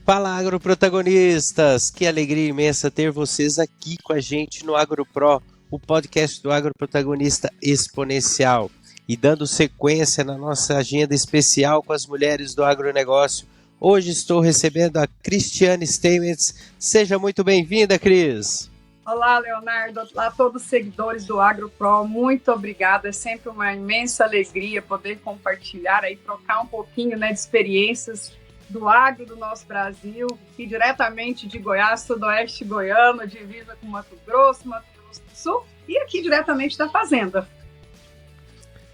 Fala, agroprotagonistas! Que alegria imensa ter vocês aqui com a gente no AgroPro, o podcast do Agroprotagonista Exponencial. E dando sequência na nossa agenda especial com as mulheres do agronegócio, hoje estou recebendo a Cristiane Steinmetz. Seja muito bem-vinda, Cris! Olá, Leonardo. Olá a todos os seguidores do AgroPro. Muito obrigada. É sempre uma imensa alegria poder compartilhar e trocar um pouquinho, de experiências do agro do nosso Brasil, aqui diretamente de Goiás, sudoeste goiano, divisa com Mato Grosso do Sul, e aqui diretamente da fazenda.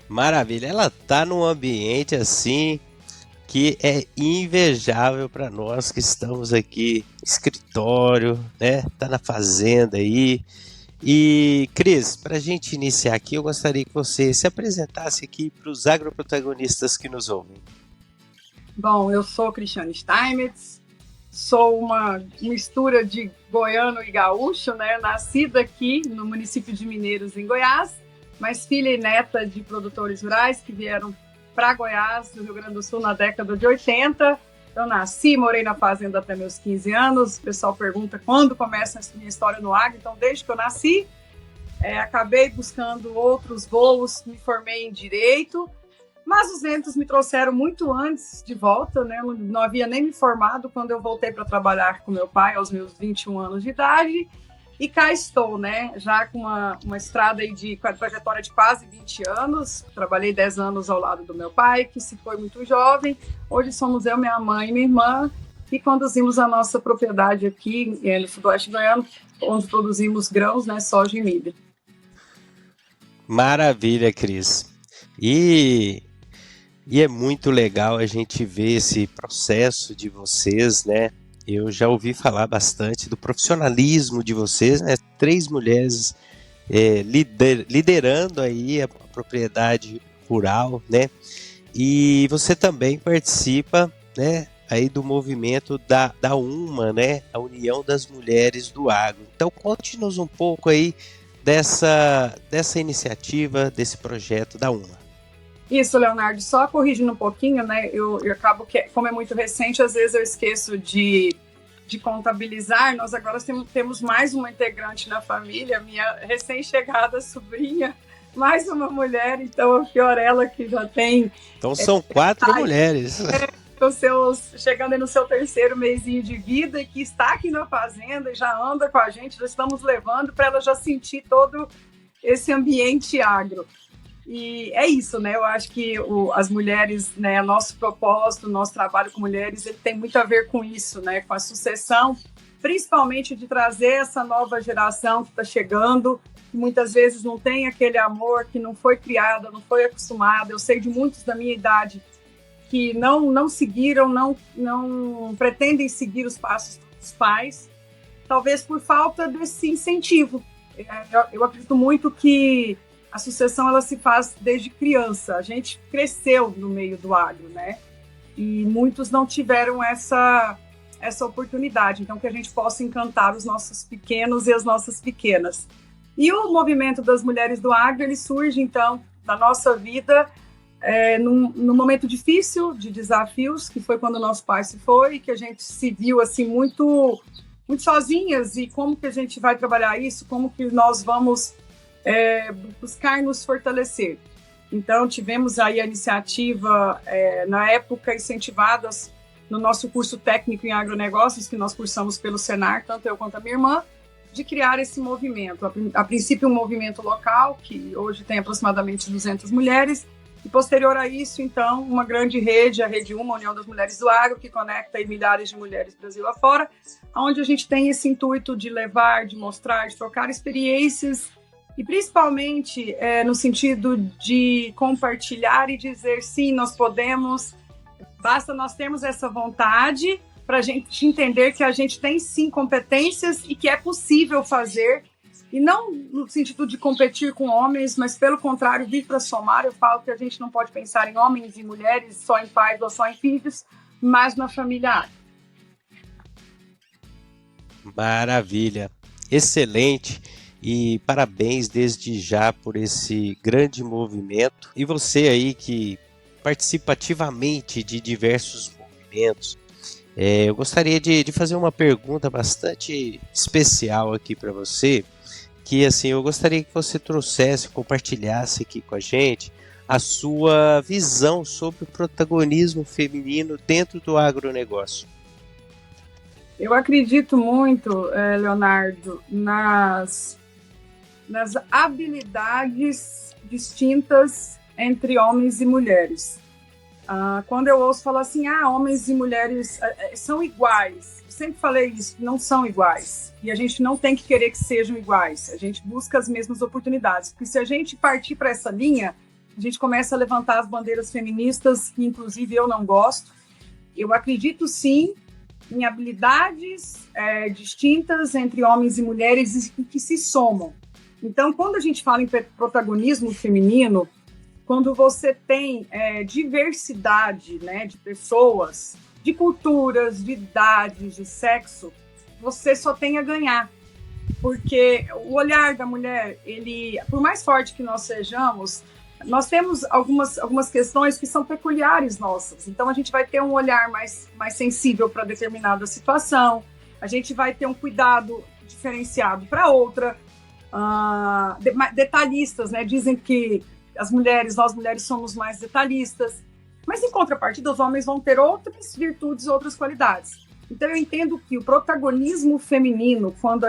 Maravilha, ela está num ambiente assim que é invejável para nós que estamos aqui, escritório, tá na fazenda aí. E Cris, para a gente iniciar aqui, eu gostaria que você se apresentasse aqui para os agroprotagonistas que nos ouvem. Bom, eu sou Cristiane Steinmetz, sou uma mistura de goiano e gaúcho, nascida aqui no município de Mineiros, em Goiás, mas filha e neta de produtores rurais que vieram para Goiás, do Rio Grande do Sul, na década de 80. Eu nasci, morei na fazenda até meus 15 anos, o pessoal pergunta quando começa a minha história no agro, então desde que eu nasci, acabei buscando outros voos, me formei em Direito, mas os ventos me trouxeram muito antes de volta, Eu não havia nem me formado quando eu voltei para trabalhar com meu pai aos meus 21 anos de idade. E cá estou, já com uma estrada aí com a trajetória de quase 20 anos. Trabalhei 10 anos ao lado do meu pai, que se foi muito jovem. Hoje somos eu, minha mãe e minha irmã, e conduzimos a nossa propriedade aqui no sudoeste goiano, onde produzimos grãos, soja e milho. Maravilha, Cris. E é muito legal a gente ver esse processo de vocês, Eu já ouvi falar bastante do profissionalismo de vocês, 3 mulheres liderando aí a propriedade rural, E você também participa, aí do movimento da UMA, a União das Mulheres do Agro. Então conte-nos um pouco aí dessa iniciativa, desse projeto da UMA. Isso, Leonardo, só corrigindo um pouquinho, eu acabo que, como é muito recente, às vezes eu esqueço de contabilizar. Nós agora temos mais uma integrante na família, minha recém-chegada sobrinha, mais uma mulher, então a Fiorella, que já tem... Então são 4 mulheres. Chegando aí no seu 3º mesinho de vida, e que está aqui na fazenda e já anda com a gente, já estamos levando para ela já sentir todo esse ambiente agro. E é isso, Eu acho que as mulheres, nosso propósito, nosso trabalho com mulheres, ele tem muito a ver com isso, com a sucessão, principalmente de trazer essa nova geração que está chegando, que muitas vezes não tem aquele amor, que não foi criada, não foi acostumada. Eu sei de muitos da minha idade que não seguiram, não pretendem seguir os passos dos pais, talvez por falta desse incentivo. Eu acredito muito que a sucessão ela se faz desde criança. A gente cresceu no meio do agro, E muitos não tiveram essa oportunidade. Então, que a gente possa encantar os nossos pequenos e as nossas pequenas. E o movimento das mulheres do agro, ele surge, então, da nossa vida, num momento difícil de desafios, que foi quando o nosso pai se foi, que a gente se viu, assim, muito, muito sozinhas. E como que a gente vai trabalhar isso? Como que nós vamos... buscar nos fortalecer. Então, tivemos aí a iniciativa, na época, incentivadas no nosso curso técnico em agronegócios, que nós cursamos pelo Senar, tanto eu quanto a minha irmã, de criar esse movimento. A princípio, um movimento local, que hoje tem aproximadamente 200 mulheres, e posterior a isso, então, uma grande rede, a Rede UMA, a União das Mulheres do Agro, que conecta aí milhares de mulheres Brasil afora, onde a gente tem esse intuito de levar, de mostrar, de trocar experiências, e principalmente no sentido de compartilhar e dizer sim, nós podemos, basta nós termos essa vontade para a gente entender que a gente tem sim competências e que é possível fazer, e não no sentido de competir com homens, mas pelo contrário, vir para somar. Eu falo que a gente não pode pensar em homens e mulheres só em pais ou só em filhos, mas na família. Maravilha, excelente. E parabéns desde já por esse grande movimento. E você aí que participa ativamente de diversos movimentos, eu gostaria de fazer uma pergunta bastante especial aqui para você, que assim, eu gostaria que você trouxesse, compartilhasse aqui com a gente a sua visão sobre o protagonismo feminino dentro do agronegócio. Eu acredito muito, Leonardo, nas habilidades distintas entre homens e mulheres. Quando eu ouço falar assim, homens e mulheres são iguais, eu sempre falei isso, não são iguais. E a gente não tem que querer que sejam iguais, a gente busca as mesmas oportunidades. Porque se a gente partir para essa linha, a gente começa a levantar as bandeiras feministas, que inclusive eu não gosto. Eu acredito sim em habilidades distintas entre homens e mulheres e que se somam. Então, quando a gente fala em protagonismo feminino, quando você tem diversidade, né, de pessoas, de culturas, de idades, de sexo, você só tem a ganhar. Porque o olhar da mulher, por mais forte que nós sejamos, nós temos algumas questões que são peculiares nossas. Então, a gente vai ter um olhar mais sensível para determinada situação, a gente vai ter um cuidado diferenciado para outra. Detalhistas, né? Dizem que nós mulheres somos mais detalhistas, mas em contrapartida os homens vão ter outras virtudes, outras qualidades. Então eu entendo que o protagonismo feminino, quando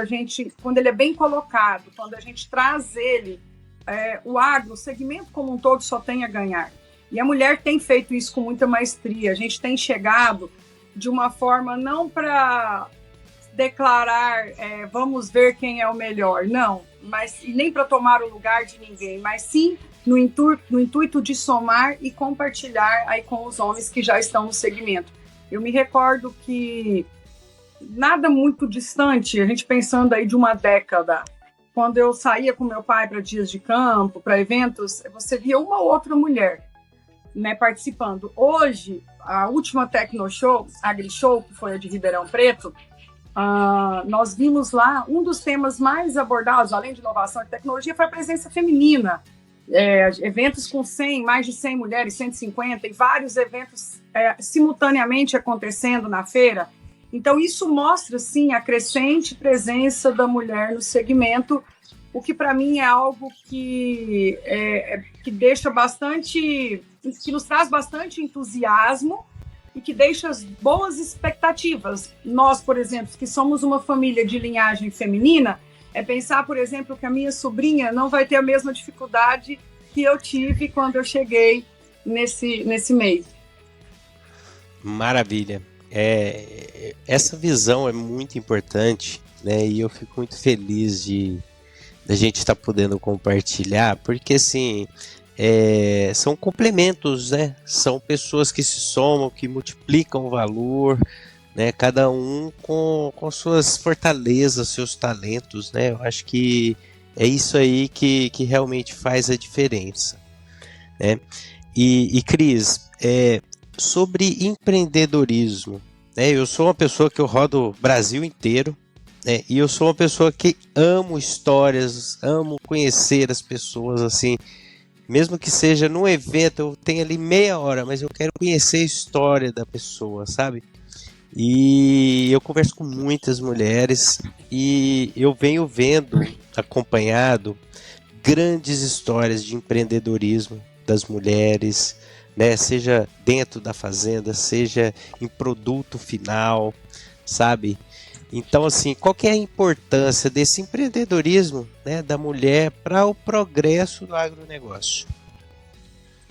ele é bem colocado, quando a gente traz ele, o agro, o segmento como um todo só tem a ganhar. E a mulher tem feito isso com muita maestria. A gente tem chegado de uma forma não para declarar, vamos ver quem é o melhor, não, mas e nem para tomar o lugar de ninguém, mas sim no intuito de somar e compartilhar aí com os homens que já estão no segmento. Eu me recordo que nada muito distante, a gente pensando aí de uma década, quando eu saía com meu pai para dias de campo, para eventos, você via uma ou outra mulher, né, participando. Hoje, a última Tecnoshow, AgriShow, que foi a de Ribeirão Preto, nós vimos lá, um dos temas mais abordados, além de inovação e tecnologia, foi a presença feminina. Eventos com mais de 100 mulheres, 150, e vários eventos simultaneamente acontecendo na feira. Então, isso mostra, sim, a crescente presença da mulher no segmento, o que, para mim, é algo que deixa bastante, que nos traz bastante entusiasmo e que deixa boas expectativas. Nós, por exemplo, que somos uma família de linhagem feminina, pensar, por exemplo, que a minha sobrinha não vai ter a mesma dificuldade que eu tive quando eu cheguei nesse meio. Maravilha. Essa visão é muito importante, né? E eu fico muito feliz da gente estar podendo compartilhar, porque assim, são complementos, né? São pessoas que se somam, que multiplicam o valor, né? Cada um com suas fortalezas, seus talentos, né? Eu acho que é isso aí que realmente faz a diferença, né? E Cris, sobre empreendedorismo, né? Eu sou uma pessoa que eu rodo o Brasil inteiro, né? E eu sou uma pessoa que amo histórias, amo conhecer as pessoas, assim, mesmo que seja num evento, eu tenho ali meia hora, mas eu quero conhecer a história da pessoa, sabe? E eu converso com muitas mulheres e eu venho acompanhado grandes histórias de empreendedorismo das mulheres, né? Seja dentro da fazenda, seja em produto final, sabe? Então, assim, qual que é a importância desse empreendedorismo, né, da mulher para o progresso do agronegócio?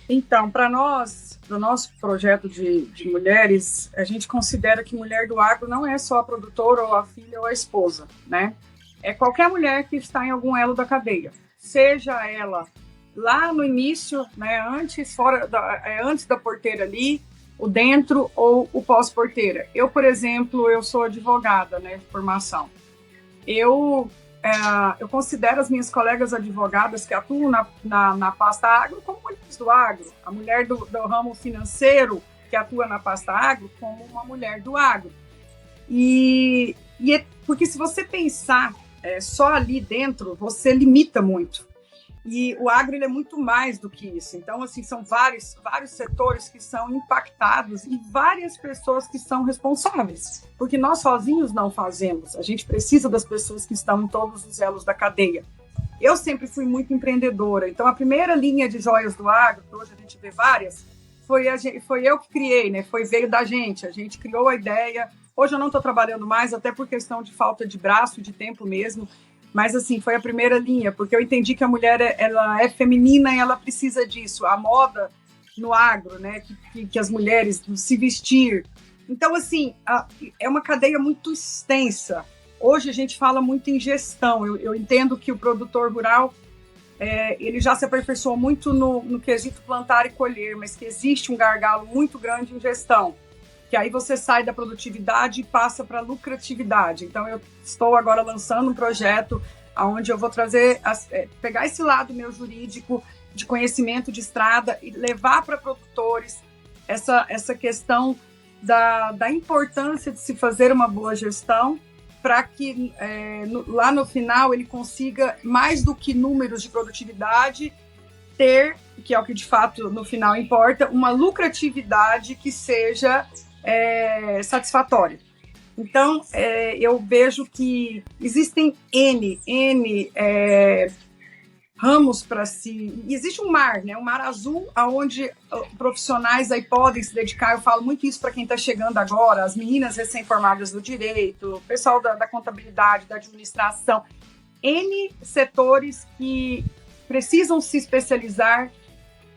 Então, para nós, do nosso projeto de mulheres, a gente considera que mulher do agro não é só a produtora ou a filha ou a esposa, né? É qualquer mulher que está em algum elo da cadeia, seja ela lá no início, né, antes da porteira ali, o dentro ou o pós-porteira. Eu, por exemplo, eu sou advogada, né, de formação. Eu considero as minhas colegas advogadas que atuam na pasta agro como mulheres do agro. A mulher do ramo financeiro que atua na pasta agro como uma mulher do agro. Porque se você pensar só ali dentro você limita muito. E o agro ele é muito mais do que isso. Então, assim, são vários setores que são impactados e várias pessoas que são responsáveis. Porque nós sozinhos não fazemos. A gente precisa das pessoas que estão em todos os elos da cadeia. Eu sempre fui muito empreendedora. Então, a primeira linha de joias do agro, que hoje a gente vê várias, foi eu que criei, né? Veio da gente. A gente criou a ideia. Hoje eu não estou trabalhando mais, até por questão de falta de braço, de tempo mesmo. Mas, assim, foi a primeira linha, porque eu entendi que a mulher ela é feminina e ela precisa disso. A moda no agro, né? Que as mulheres se vestir. Então, assim, é uma cadeia muito extensa. Hoje a gente fala muito em gestão. Eu entendo que o produtor rural, ele já se aperfeiçoou muito no quesito plantar e colher, mas que existe um gargalo muito grande em gestão. Que aí você sai da produtividade e passa para a lucratividade. Então, eu estou agora lançando um projeto onde eu vou pegar esse lado meu jurídico, de conhecimento de estrada, e levar para produtores essa questão da importância de se fazer uma boa gestão, para que lá no final ele consiga, mais do que números de produtividade, ter, que é o que de fato no final importa, uma lucratividade que seja satisfatória. Então, eu vejo que existem N ramos para si. Existe um mar, né? Um mar azul, onde profissionais aí podem se dedicar. Eu falo muito isso para quem está chegando agora, as meninas recém-formadas do direito, o pessoal da contabilidade, da administração. N setores que precisam se especializar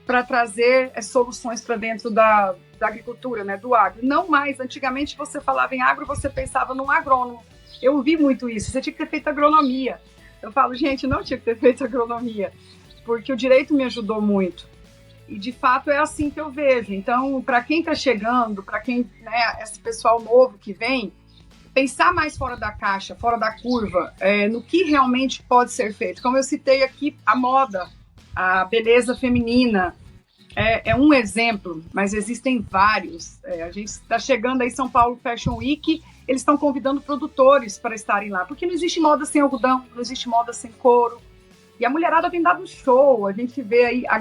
para trazer soluções para dentro da agricultura, né, do agro. Não mais, antigamente você falava em agro, você pensava num agrônomo. Eu ouvi muito isso, você tinha que ter feito agronomia. Eu falo, gente, não tinha que ter feito agronomia, porque o direito me ajudou muito. E, de fato, é assim que eu vejo. Então, para quem está chegando, para quem, né, esse pessoal novo que vem, pensar mais fora da caixa, fora da curva, no que realmente pode ser feito. Como eu citei aqui, a moda, a beleza feminina, é um exemplo, mas existem vários. A gente está chegando aí São Paulo Fashion Week, eles estão convidando produtores para estarem lá, porque não existe moda sem algodão, não existe moda sem couro. E a mulherada tem dado show, a gente vê aí a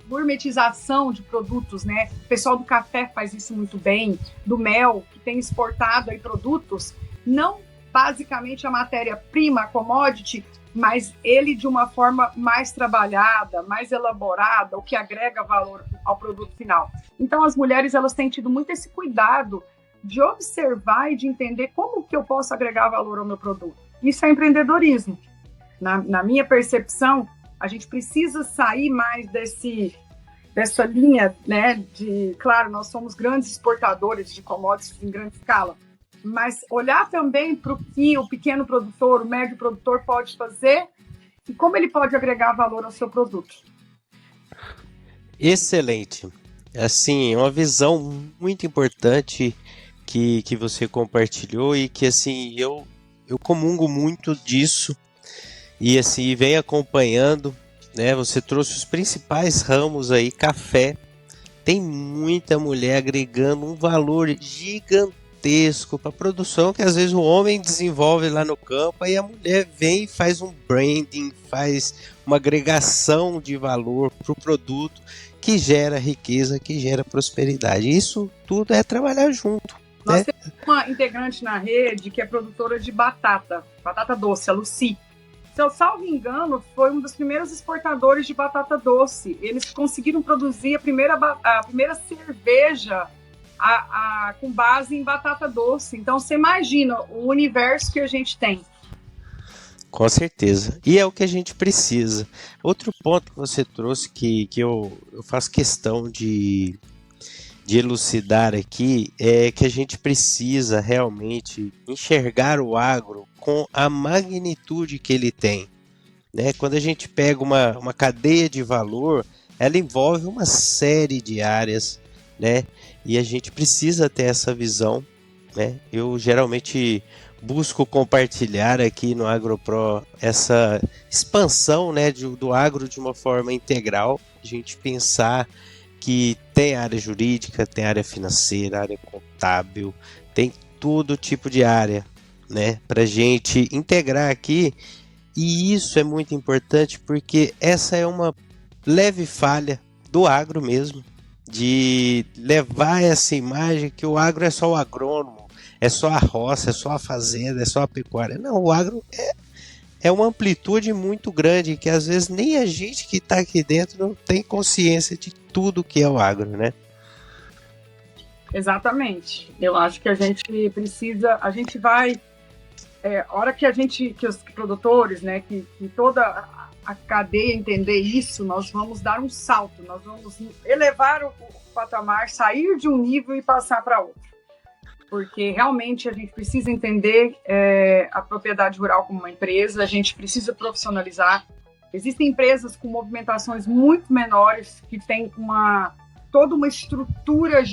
gourmetização de produtos, né? O pessoal do café faz isso muito bem, do mel, que tem exportado aí produtos, não basicamente a matéria-prima, a commodity, mas ele de uma forma mais trabalhada, mais elaborada, o que agrega valor ao produto final. Então as mulheres, elas têm tido muito esse cuidado de observar e de entender como que eu posso agregar valor ao meu produto. Isso é empreendedorismo. Na minha percepção, a gente precisa sair mais dessa linha, né, claro, nós somos grandes exportadores de commodities em grande escala, mas olhar também para o que o pequeno produtor, o médio produtor pode fazer e como ele pode agregar valor ao seu produto. Excelente. Assim, uma visão muito importante que você compartilhou e que, assim, eu comungo muito disso e, assim, venho acompanhando, né? Você trouxe os principais ramos aí, café. Tem muita mulher agregando um valor gigantesco para a produção que às vezes o homem desenvolve lá no campo, aí a mulher vem e faz um branding, faz uma agregação de valor para o produto que gera riqueza, que gera prosperidade. Isso tudo é trabalhar junto. Nós temos uma integrante na rede que é produtora de batata doce, a Lucy. Se eu salvo engano, foi um dos primeiros exportadores de batata doce. Eles conseguiram produzir a primeira cerveja com base em batata doce. Então, você imagina o universo que a gente tem. Com certeza. E é o que a gente precisa. Outro ponto que você trouxe que eu faço questão de elucidar aqui é que a gente precisa realmente enxergar o agro com a magnitude que ele tem, né? Quando a gente pega uma cadeia de valor, ela envolve uma série de áreas, né? E a gente precisa ter essa visão, né? Eu geralmente busco compartilhar aqui no AgroPro essa expansão, né, do agro de uma forma integral, a gente pensar que tem área jurídica, tem área financeira, área contábil, tem todo tipo de área, né, para a gente integrar aqui. E isso é muito importante porque essa é uma leve falha do agro mesmo, de levar essa imagem que o agro é só o agrônomo, é só a roça, é só a fazenda, é só a pecuária. Não, o agro é uma amplitude muito grande que às vezes nem a gente que está aqui dentro não tem consciência de tudo que é o agro, né? Exatamente. Eu acho que a gente precisa, a gente vai, a hora que que os produtores, né, que toda a cadeia entender isso, nós vamos dar um salto, nós vamos elevar o patamar, sair de um nível e passar para outro. Porque realmente a gente precisa entender a propriedade rural como uma empresa, a gente precisa profissionalizar. Existem empresas com movimentações muito menores, que têm toda uma estrutura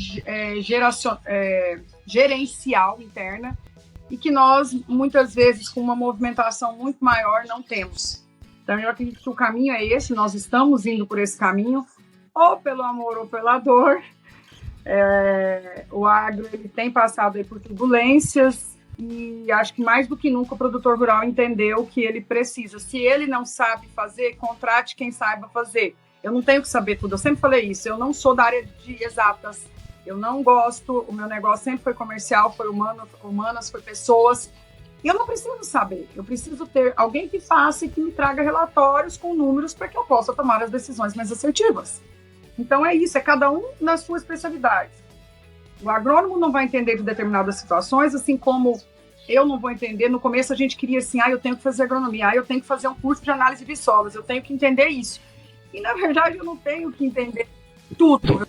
gerencial interna, e que nós, muitas vezes, com uma movimentação muito maior, não temos. Então, eu acredito que o caminho é esse, nós estamos indo por esse caminho, ou pelo amor ou pela dor. O agro ele tem passado aí por turbulências, e acho que mais do que nunca o produtor rural entendeu que ele precisa. Se ele não sabe fazer, contrate quem saiba fazer. Eu não tenho que saber tudo, eu sempre falei isso, eu não sou da área de exatas, eu não gosto, o meu negócio sempre foi comercial, foi humanas, foi pessoas, e eu não preciso saber, eu preciso ter alguém que faça e que me traga relatórios com números para que eu possa tomar as decisões mais assertivas. Então é isso, é cada um na sua especialidade. O agrônomo não vai entender de determinadas situações, assim como eu não vou entender. No começo a gente queria assim, eu tenho que fazer agronomia, eu tenho que fazer um curso de análise de solos, eu tenho que entender isso. E, na verdade, eu não tenho que entender tudo.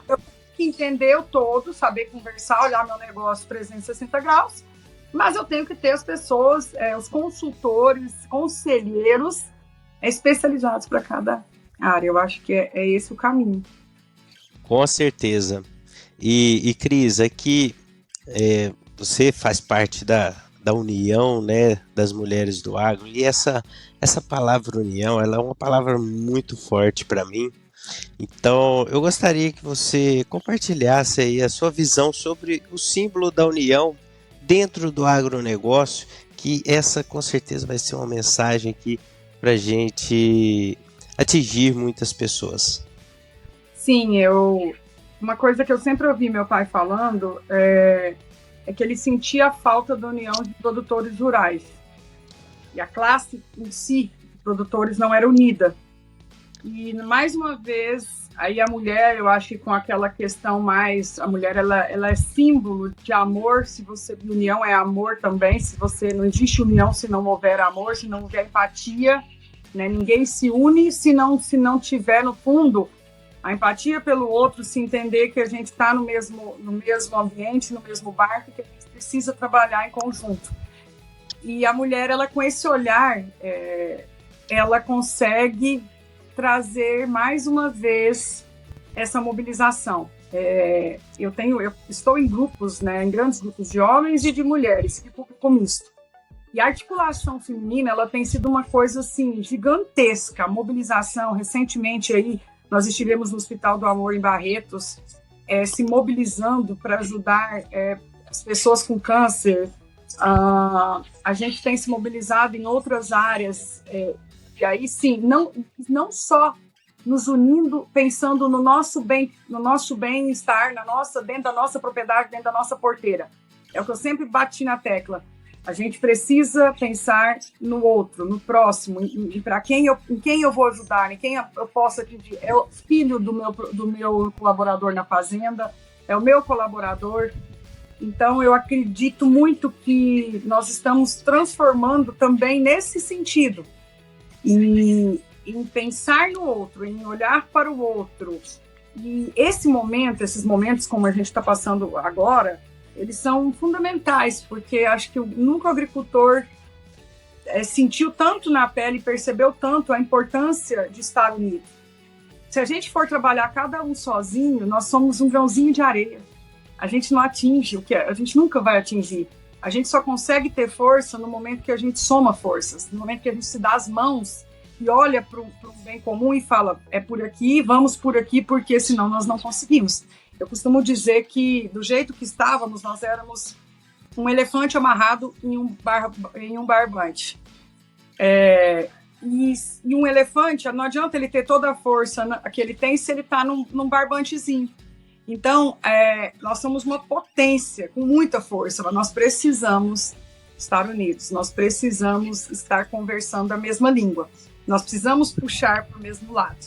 Eu tenho que entender o todo, saber conversar, olhar meu negócio 360 graus, mas eu tenho que ter as pessoas, os consultores, conselheiros especializados para cada área. Eu acho que é esse o caminho. Com certeza. E Cris, aqui você faz parte da união, né, das mulheres do agro, e essa palavra união, ela é uma palavra muito forte para mim. Então eu gostaria que você compartilhasse aí a sua visão sobre o símbolo da união dentro do agronegócio, que essa com certeza vai ser uma mensagem aqui para a gente atingir muitas pessoas. Sim, uma coisa que eu sempre ouvi meu pai falando é que ele sentia a falta da união de produtores rurais. E a classe em si, de produtores, não era unida. E, mais uma vez, aí a mulher, eu acho que com aquela questão mais... A mulher, ela é símbolo de amor. Se você... União é amor também. Se você... Não existe união se não houver amor, se não houver empatia, né? Ninguém se une se não tiver, no fundo, a empatia pelo outro, se entender que a gente está no mesmo ambiente, no mesmo barco, que a gente precisa trabalhar em conjunto. E a mulher, ela com esse olhar, ela consegue trazer mais uma vez essa mobilização. Eu estou em grupos, né, em grandes grupos de homens e de mulheres, de público misto. E a articulação feminina, ela tem sido uma coisa assim gigantesca. A mobilização, recentemente aí, nós estivemos no Hospital do Amor em Barretos, se mobilizando para ajudar as pessoas com câncer. A gente tem se mobilizado em outras áreas, e aí sim, não só nos unindo, pensando no nosso bem-estar, dentro da nossa propriedade, dentro da nossa porteira. É o que eu sempre bati na tecla. A gente precisa pensar no outro, no próximo, em quem eu vou ajudar, em quem eu posso atingir. É o filho do meu colaborador na fazenda, é o meu colaborador. Então, eu acredito muito que nós estamos transformando também nesse sentido, em pensar no outro, em olhar para o outro. E esses momentos como a gente está passando agora, eles são fundamentais, porque acho que nunca o agricultor sentiu tanto na pele, percebeu tanto a importância de estar unido. Se a gente for trabalhar cada um sozinho, nós somos um grãozinho de areia. A gente não atinge o que a gente nunca vai atingir. A gente só consegue ter força no momento que a gente soma forças, no momento que a gente se dá as mãos e olha para um bem comum e fala, é por aqui, vamos por aqui, porque senão nós não conseguimos. Eu costumo dizer que, do jeito que estávamos, nós éramos um elefante amarrado em um barbante. E um elefante, não adianta ele ter toda a força que ele tem se ele está num barbantezinho. Então, nós somos uma potência com muita força, mas nós precisamos estar unidos, nós precisamos estar conversando a mesma língua, nós precisamos puxar para o mesmo lado.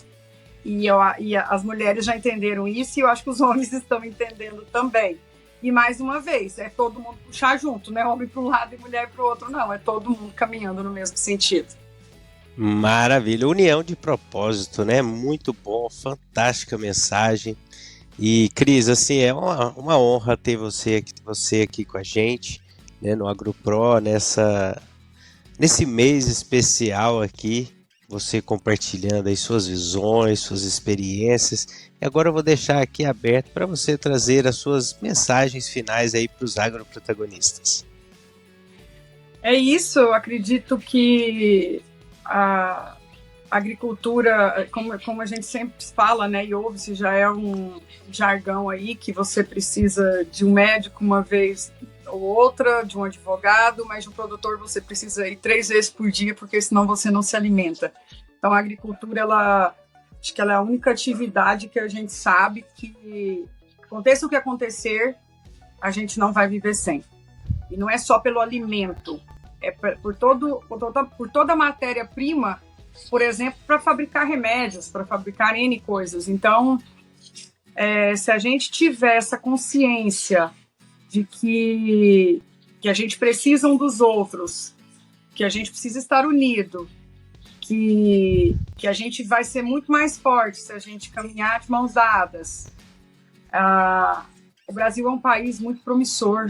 E as mulheres já entenderam isso e eu acho que os homens estão entendendo também. E mais uma vez, é todo mundo puxar junto, não é homem para um lado e mulher para o outro, não, é todo mundo caminhando no mesmo sentido. Maravilha, união de propósito, né? Muito bom, fantástica mensagem. E Cris, assim, é uma honra ter você aqui com a gente, né, no AgroPro, nesse mês especial aqui, você compartilhando aí suas visões, suas experiências. E agora eu vou deixar aqui aberto para você trazer as suas mensagens finais aí para os agroprotagonistas. É isso, eu acredito que a agricultura, como a gente sempre fala, né, e ouve, se já é um jargão aí, que você precisa de um médico uma vez ou outra, de um advogado, mas de um produtor você precisa ir 3 vezes por dia, porque senão você não se alimenta. Então a agricultura, acho que ela é a única atividade que a gente sabe que, aconteça o que acontecer, a gente não vai viver sem. E não é só pelo alimento, é por toda a matéria-prima, por exemplo, para fabricar remédios, para fabricar N coisas. Então, se a gente tiver essa consciência de que a gente precisa um dos outros, que a gente precisa estar unido, que a gente vai ser muito mais forte se a gente caminhar de mãos dadas. O Brasil é um país muito promissor.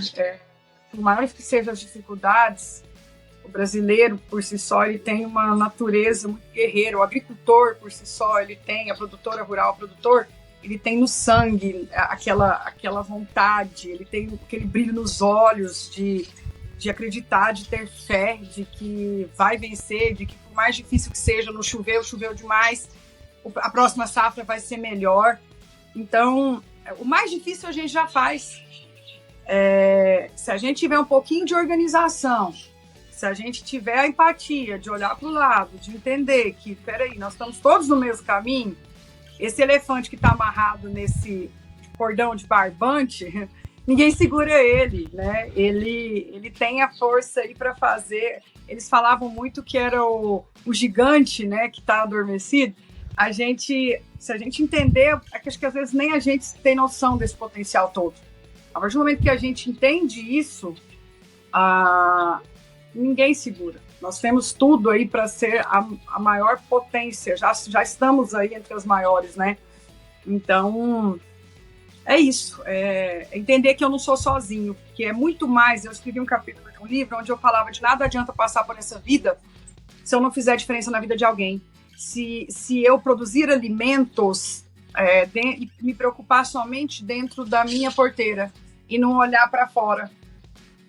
Por maiores que sejam as dificuldades, o brasileiro, por si só, ele tem uma natureza muito guerreira. O agricultor, por si só, ele tem, a produtora rural, o produtor, ele tem no sangue aquela vontade, ele tem aquele brilho nos olhos de acreditar, de ter fé, de que vai vencer, de que por mais difícil que seja, não choveu demais, a próxima safra vai ser melhor. Então, o mais difícil a gente já faz. Se a gente tiver um pouquinho de organização, se a gente tiver a empatia de olhar para o lado, de entender que, peraí, nós estamos todos no mesmo caminho, esse elefante que está amarrado nesse cordão de barbante, ninguém segura ele, né? Ele tem a força aí para fazer. Eles falavam muito que era o gigante, né, que está adormecido. Se a gente entender, acho que às vezes nem a gente tem noção desse potencial todo. A partir do momento que a gente entende isso, ninguém segura. Nós temos tudo aí para ser a maior potência, já estamos aí entre as maiores, né? Então, é isso. Entender que eu não sou sozinho, que é muito mais. Eu escrevi um capítulo de um livro onde eu falava de nada adianta passar por essa vida se eu não fizer diferença na vida de alguém. Se eu produzir alimentos e me preocupar somente dentro da minha porteira e não olhar para fora.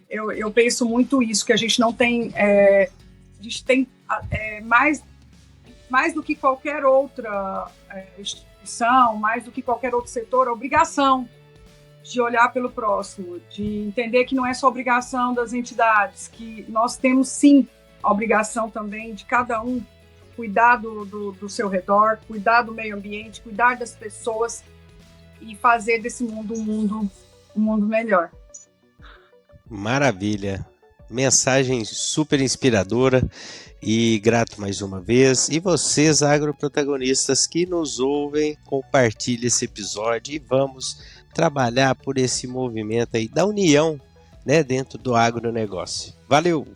Eu penso muito isso, que a gente não tem... a gente tem mais do que qualquer outra instituição, mais do que qualquer outro setor, a obrigação de olhar pelo próximo, de entender que não é só obrigação das entidades, que nós temos sim a obrigação também de cada um cuidar do seu redor, cuidar do meio ambiente, cuidar das pessoas e fazer desse mundo um mundo melhor. Maravilha, mensagem super inspiradora e grato mais uma vez. E vocês, agroprotagonistas que nos ouvem, compartilhe esse episódio e vamos trabalhar por esse movimento aí da união, né, dentro do agronegócio. Valeu!